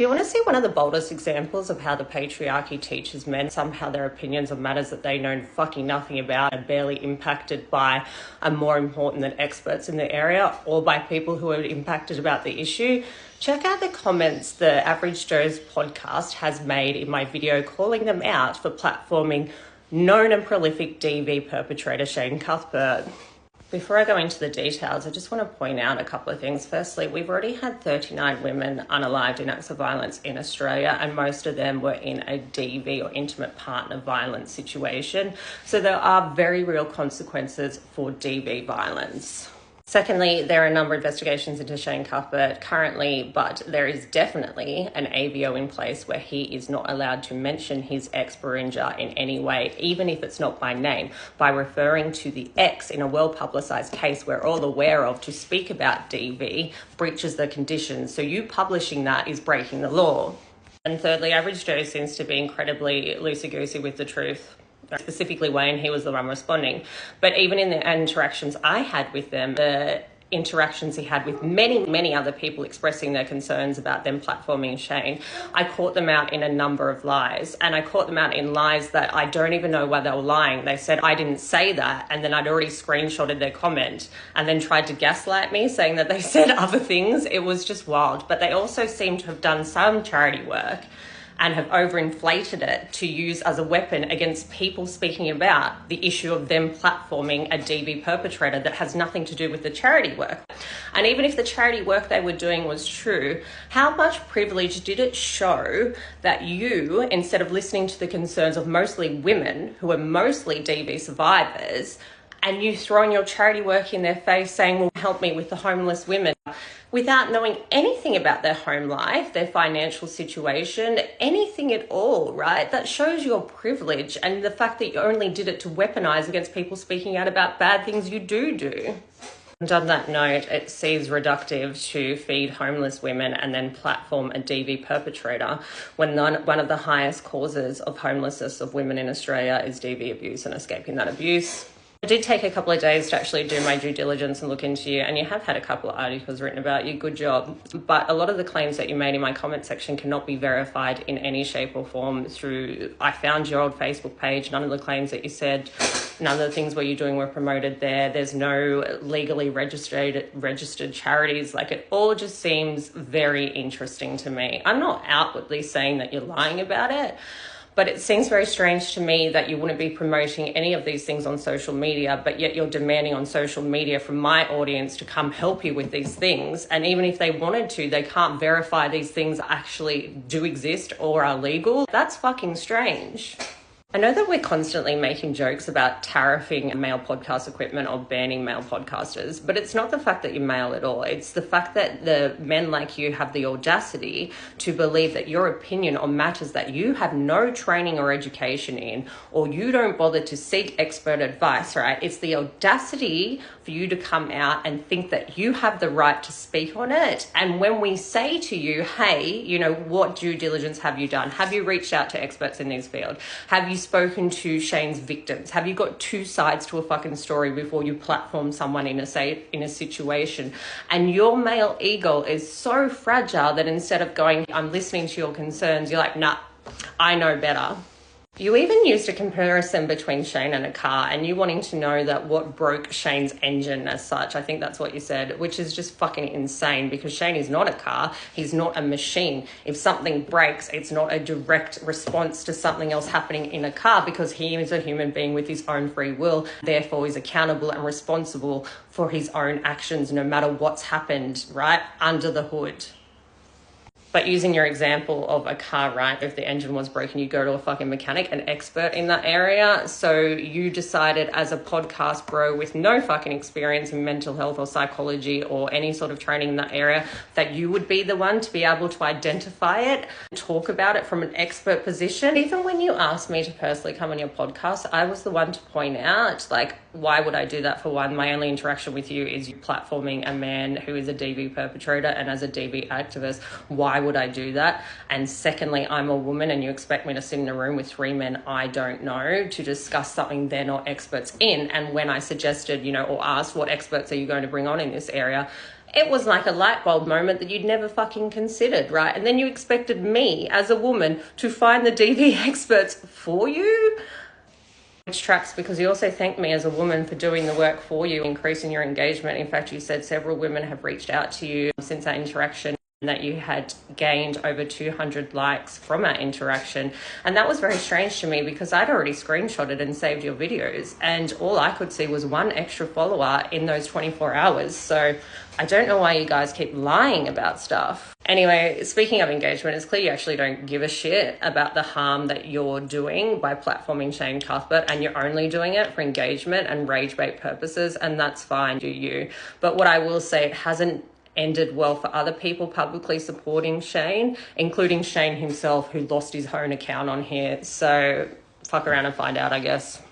You want to see one of the boldest examples of how the patriarchy teaches men somehow their opinions on matters that they know fucking nothing about are barely impacted by are more important than experts in the area or by people who are impacted about the issue? Check out the comments the Average Joe's podcast has made in my video calling them out for platforming known and prolific DV perpetrator Shane Cuthbert. Before I go into the details, I just want to point out a couple of things. Firstly, we've already had 39 women unalived in acts of violence in Australia, and most of them were in a DV or intimate partner violence situation. So there are very real consequences for DV violence. Secondly, there are a number of investigations into Shane Cuthbert currently, but there is definitely an AVO in place where he is not allowed to mention his ex-Berinja in any way, even if it's not by name, by referring to the ex in a well-publicised case we're all aware of to speak about DV breaches the conditions. So you publishing that is breaking the law. And thirdly, Average Joe seems to be incredibly loosey-goosey with the truth. Specifically Wayne, he was the one responding. But even in the interactions I had with them, the interactions he had with many other people expressing their concerns about them platforming Shane, I caught them out in a number of lies. And I caught them out in lies that I don't even know why they were lying. They said, I didn't say that. And then I'd already screenshotted their comment and then tried to gaslight me saying that they said other things. It was just wild. But they also seem to have done some charity work and have overinflated it to use as a weapon against people speaking about the issue of them platforming a DV perpetrator that has nothing to do with the charity work. And even if the charity work they were doing was true, how much privilege did it show that you, instead of listening to the concerns of mostly women who are mostly DV survivors, and you throwing your charity work in their face saying, well, help me with the homeless women, without knowing anything about their home life, their financial situation, anything at all, right? That shows your privilege and the fact that you only did it to weaponize against people speaking out about bad things you do. And on that note, it seems reductive to feed homeless women and then platform a DV perpetrator when one of the highest causes of homelessness of women in Australia is DV abuse and escaping that abuse. I did take a couple of days to actually do my due diligence and look into you, and you have had a couple of articles written about you. Good job. But a lot of the claims that you made in my comment section cannot be verified in any shape or form through, I found your old Facebook page. None of the claims that you said, none of the things what you're doing were promoted there. There's no legally registered charities. Like, it all just seems very interesting to me. I'm not outwardly saying that you're lying about it, but it seems very strange to me that you wouldn't be promoting any of these things on social media, but yet you're demanding on social media from my audience to come help you with these things. And even if they wanted to, they can't verify these things actually do exist or are legal. That's fucking strange. I know that we're constantly making jokes about tariffing male podcast equipment or banning male podcasters, but it's not the fact that you're male at all. It's the fact that the men like you have the audacity to believe that your opinion on matters that you have no training or education in, or you don't bother to seek expert advice, right? It's the audacity for you to come out and think that you have the right to speak on it. And when we say to you, hey, you know, what due diligence have you done? Have you reached out to experts in this field? Have you spoken to Shane's victims? Have you got two sides to a fucking story before you platform someone in a situation? And your male ego is so fragile that instead of going, I'm listening to your concerns, you're like, nah, I know better. You even used a comparison between Shane and a car, and you wanting to know that what broke Shane's engine as such. I think that's what you said, which is just fucking insane, because Shane is not a car. He's not a machine. If something breaks, it's not a direct response to something else happening in a car, because he is a human being with his own free will. Therefore, he's accountable and responsible for his own actions, no matter what's happened, right, under the hood. But using your example of a car, right, if the engine was broken, you go to a fucking mechanic, an expert in that area. So you decided as a podcast bro with no fucking experience in mental health or psychology or any sort of training in that area, that you would be the one to be able to identify it, talk about it from an expert position. Even when you asked me to personally come on your podcast, I was the one to point out, like, why would I do that? For one, my only interaction with you is you platforming a man who is a DV perpetrator, and as a DV activist, why would I do that? And secondly, I'm a woman and you expect me to sit in a room with three men I don't know to discuss something they're not experts in. And when I suggested, or asked what experts are you going to bring on in this area, It was like a light bulb moment that you'd never fucking considered, right? And then you expected me as a woman to find the DV experts for you? Which tracks, because you also thanked me as a woman for doing the work for you, increasing your engagement. In fact, you said several women have reached out to you since that interaction, that you had gained over 200 likes from our interaction. And that was very strange to me because I'd already screenshotted and saved your videos, and all I could see was one extra follower in those 24 hours. So I don't know why you guys keep lying about stuff. Anyway, speaking of engagement, it's clear you actually don't give a shit about the harm that you're doing by platforming Shane Cuthbert, and you're only doing it for engagement and rage bait purposes, and that's fine, do you. But what I will say, it hasn't ended well for other people publicly supporting Shane, including Shane himself, who lost his own account on here. So fuck around and find out, I guess.